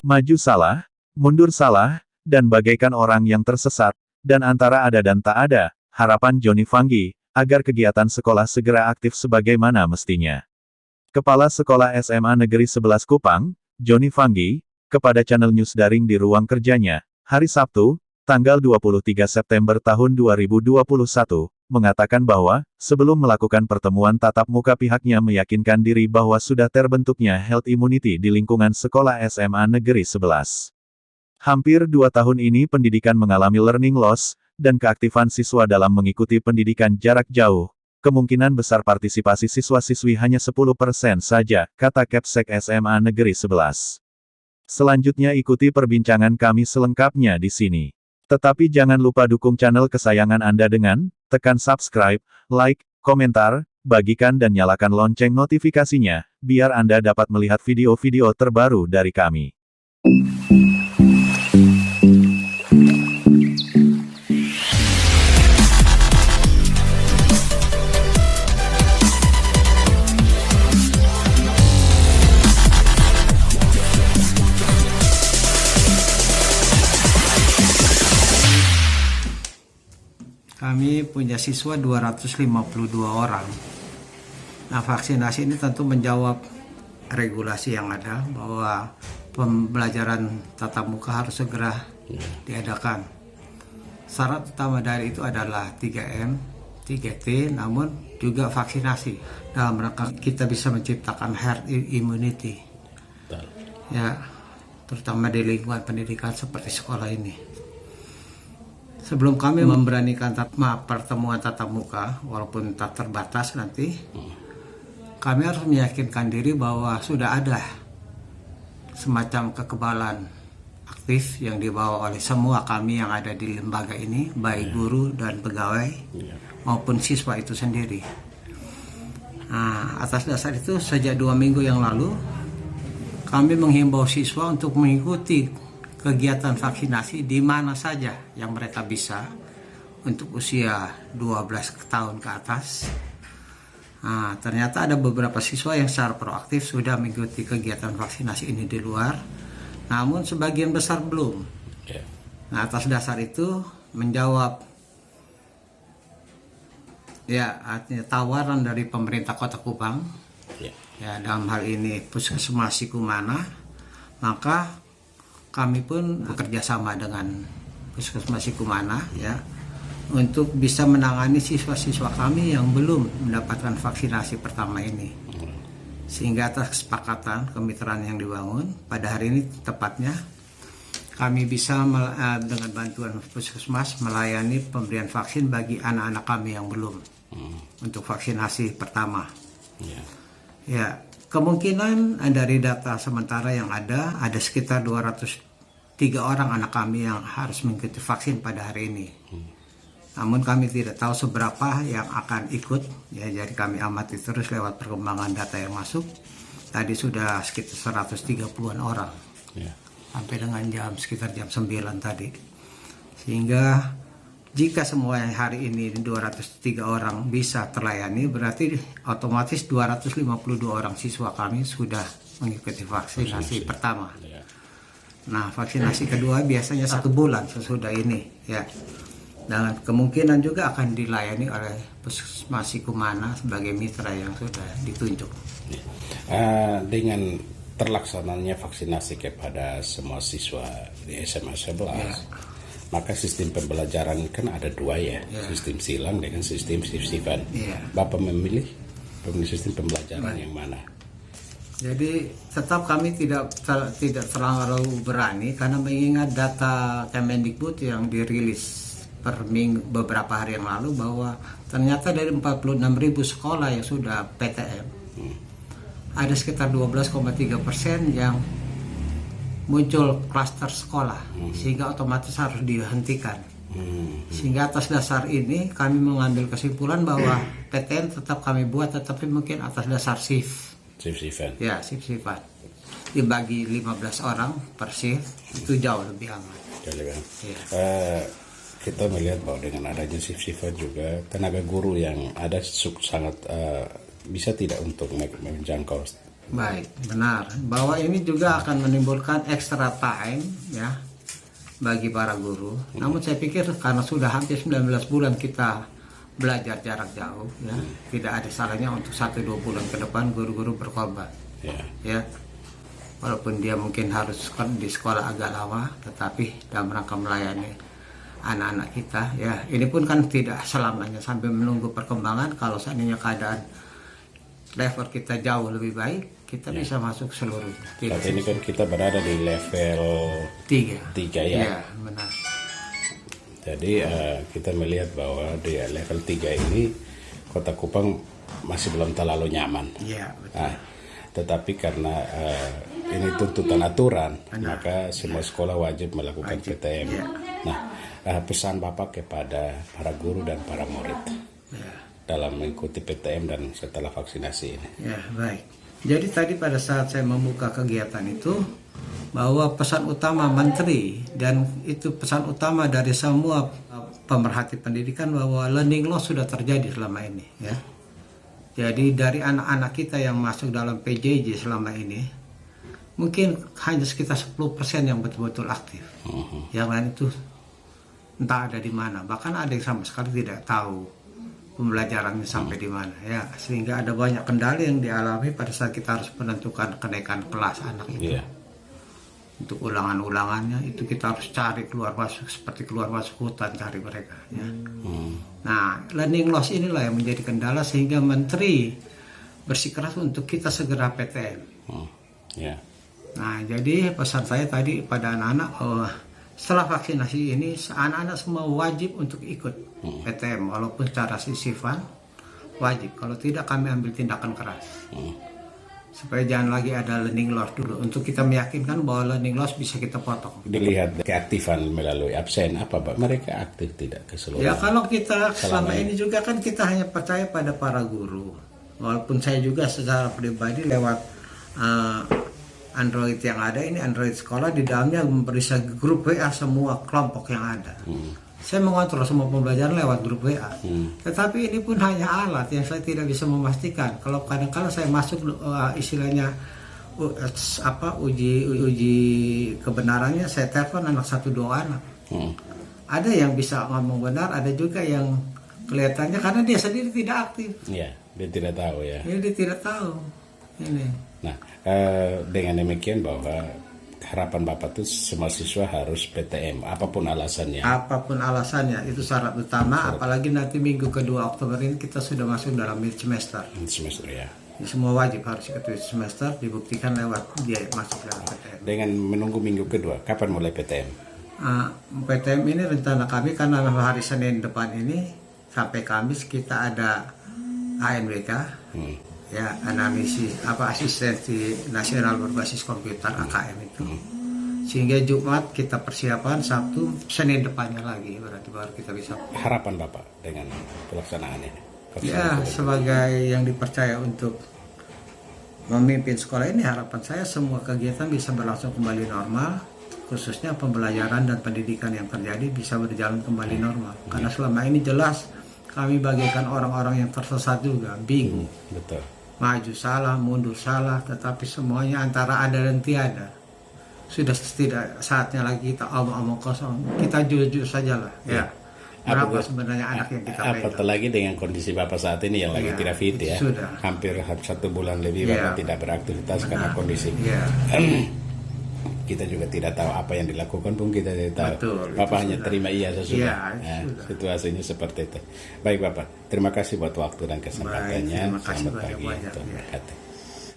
Maju salah, mundur salah, dan bagaikan orang yang tersesat, dan antara ada dan tak ada, harapan Johnny Fanggi, agar kegiatan sekolah segera aktif sebagaimana mestinya. Kepala Sekolah SMA Negeri 11 Kupang, Johnny Fanggi, kepada channel News Daring di ruang kerjanya, hari Sabtu, tanggal 23 September tahun 2021, mengatakan bahwa, sebelum melakukan pertemuan tatap muka pihaknya meyakinkan diri bahwa sudah terbentuknya herd immunity di lingkungan sekolah SMA Negeri 11. Hampir 2 tahun ini pendidikan mengalami learning loss, dan keaktifan siswa dalam mengikuti pendidikan jarak jauh. Kemungkinan besar partisipasi siswa-siswi hanya 10% saja, kata Kepsek SMA Negeri 11. Selanjutnya ikuti perbincangan kami selengkapnya di sini. Tetapi jangan lupa dukung channel kesayangan Anda dengan tekan subscribe, like, komentar, bagikan dan nyalakan lonceng notifikasinya, biar Anda dapat melihat video-video terbaru dari kami. Kami punya siswa 252 orang. Nah, vaksinasi ini tentu menjawab regulasi yang ada bahwa pembelajaran tatap muka harus segera diadakan. Syarat utama dari itu adalah 3M, 3T, namun juga vaksinasi dalam rangka kita bisa menciptakan herd immunity. Ya, terutama di lingkungan pendidikan seperti sekolah ini. Sebelum kami memberanikan pertemuan tatap muka, walaupun tak terbatas nanti, kami harus meyakinkan diri bahwa sudah ada semacam kekebalan aktif yang dibawa oleh semua kami yang ada di lembaga ini, baik guru dan pegawai, maupun siswa itu sendiri. Nah, atas dasar itu, sejak 2 minggu yang lalu, kami menghimbau siswa untuk mengikuti kegiatan vaksinasi di mana saja yang mereka bisa untuk usia 12 tahun ke atas. Nah, ternyata ada beberapa siswa yang secara proaktif sudah mengikuti kegiatan vaksinasi ini di luar, namun sebagian besar belum. Nah, atas dasar itu menjawab artinya tawaran dari pemerintah Kota Kupang, ya dalam hal ini Puskesmas Sikumana, maka kami pun bekerja sama dengan Puskesmas Sikumana ya untuk bisa menangani siswa-siswa kami yang belum mendapatkan vaksinasi pertama ini. Sehingga atas kesepakatan kemitraan yang dibangun pada hari ini tepatnya kami bisa dengan bantuan Puskesmas melayani pemberian vaksin bagi anak-anak kami yang belum untuk vaksinasi pertama. Ya, kemungkinan dari data sementara yang ada sekitar 203 orang anak kami yang harus mengikuti vaksin pada hari ini. Namun kami tidak tahu seberapa yang akan ikut, ya, jadi kami amati terus lewat perkembangan data yang masuk. Tadi sudah sekitar 130-an orang, sampai dengan sekitar jam 9 tadi. Sehingga jika semua yang hari ini 203 orang bisa terlayani, berarti otomatis 252 orang siswa kami sudah mengikuti vaksinasi pertama. Nah, vaksinasi kedua biasanya 1 bulan sesudah ini, ya. Dan kemungkinan juga akan dilayani oleh Puskesmas Sikumana sebagai mitra yang sudah ditunjuk. Dengan terlaksananya vaksinasi kepada semua siswa di SMA 11, maka sistem pembelajaran kan ada 2 ya, sistem silang dengan sistem shift-shiftan. Bapak memilih sistem pembelajaran yang mana? Jadi tetap kami tidak terlalu berani karena mengingat data Kemendikbud yang dirilis beberapa hari yang lalu bahwa ternyata dari 46.000 sekolah yang sudah PTM, ada sekitar 12,3% yang muncul klaster sekolah, sehingga otomatis harus dihentikan. Sehingga atas dasar ini kami mengambil kesimpulan bahwa PTN tetap kami buat, tetapi mungkin atas dasar shift. Ya, shift-shiftan. Dibagi 15 orang per shift, itu jauh lebih aman. Kita melihat bahwa dengan adanya shift-shiftan juga tenaga guru yang ada sangat bisa tidak untuk menjangkau Baik, benar. Bahwa ini juga akan menimbulkan extra time ya bagi para guru. Namun saya pikir karena sudah hampir 19 bulan kita belajar jarak jauh ya, tidak ada salahnya untuk 1-2 bulan ke depan guru-guru berkorban. Ya. Walaupun dia mungkin harus di sekolah agak lama, tetapi dalam rangka melayani anak-anak kita ya. Ini pun kan tidak selamanya, sambil menunggu perkembangan. Kalau seandainya keadaan level kita jauh lebih baik, kita bisa masuk seluruh. Saat ini kan kita berada di level 3 ya. Iya, benar. Jadi kita melihat bahwa di level 3 ini Kota Kupang masih belum terlalu nyaman. Iya, betul. Nah, tetapi karena ini tuntutan aturan, maka semua sekolah wajib melakukan PTM. Ya. Nah, pesan Bapak kepada para guru dan para murid dalam mengikuti PTM dan setelah vaksinasi ini. Ya, baik. Jadi tadi pada saat saya membuka kegiatan itu, bahwa pesan utama Menteri dan itu pesan utama dari semua pemerhati pendidikan bahwa learning loss sudah terjadi selama ini ya. Jadi dari anak-anak kita yang masuk dalam PJJ selama ini mungkin hanya sekitar 10% yang betul-betul aktif. Yang lain itu entah ada di mana, bahkan ada yang sama sekali tidak tahu pembelajarannya sampai di mana ya, sehingga ada banyak kendala yang dialami pada saat kita harus menentukan kenaikan kelas anak itu. Untuk ulangan-ulangannya itu kita harus cari keluar masuk seperti keluar masuk hutan cari mereka ya. Nah, learning loss inilah yang menjadi kendala sehingga Menteri bersikeras untuk kita segera PTM. Nah, jadi pesan saya tadi pada anak-anak bahwa setelah vaksinasi ini anak-anak semua wajib untuk ikut PTM walaupun secara sisifan wajib. Kalau tidak kami ambil tindakan keras. Supaya jangan lagi ada learning loss dulu. Untuk kita meyakinkan bahwa learning loss bisa kita potong. Dilihat keaktifan melalui absen apa Pak? Mereka aktif tidak keseluruhan? Ya kalau kita selama ini juga kan kita hanya percaya pada para guru. Walaupun saya juga secara pribadi lewat Android yang ada ini, Android sekolah, di dalamnya berisi grup WA semua kelompok yang ada. Saya mengontrol semua pembelajaran lewat grup WA. Tetapi ini pun hanya alat yang saya tidak bisa memastikan. Kalau kadang-kadang saya masuk istilahnya uji kebenarannya, saya telepon anak 1-2 anak. Ada yang bisa ngomong benar, ada juga yang kelihatannya karena dia sendiri tidak aktif. Iya, dia tidak tahu ya. Dia tidak tahu. Ini. Nah, dengan demikian bahwa harapan Bapak itu semua siswa harus PTM, apapun alasannya. Apapun alasannya, itu syarat utama. Apalagi nanti minggu kedua Oktober ini kita sudah masuk dalam mid semester. Semester ya. Semua wajib harus ikut semester, dibuktikan lewat dia masuk dalam PTM. Dengan menunggu minggu kedua, kapan mulai PTM? PTM ini rencana kami karena hari Senin depan ini sampai Kamis kita ada ANWK. Ya, asistensi nasional berbasis komputer AKM itu. Sehingga Jumat kita persiapan, Sabtu, Senin depannya lagi berarti baru kita bisa. Harapan Bapak dengan pelaksanaan ini? Ya, sebagai yang dipercaya untuk memimpin sekolah ini, harapan saya semua kegiatan bisa berlangsung kembali normal, khususnya pembelajaran dan pendidikan yang terjadi bisa berjalan kembali normal. Karena selama ini jelas kami bagaikan orang-orang yang tersesat juga, bingung. Betul. Maju salah, mundur salah, tetapi semuanya antara ada dan tiada. Sudah tidak saatnya lagi kita omong-omong kosong, kita jujur sajalah. Ya. Berapa sebenarnya anak yang kita pegang? Apalagi dengan kondisi Bapak saat ini yang lagi tidak fit ya. Sudah. Hampir 1 bulan lebih Bapak tidak beraktivitas karena kondisi. Kita juga tidak tahu apa yang dilakukan pun kita tidak tahu. Betul, Bapak hanya terima sesudah. Sudah. Situasinya seperti itu. Baik Bapak, terima kasih buat waktu dan kesempatannya. Terima kasih Selamat pagi. banyak.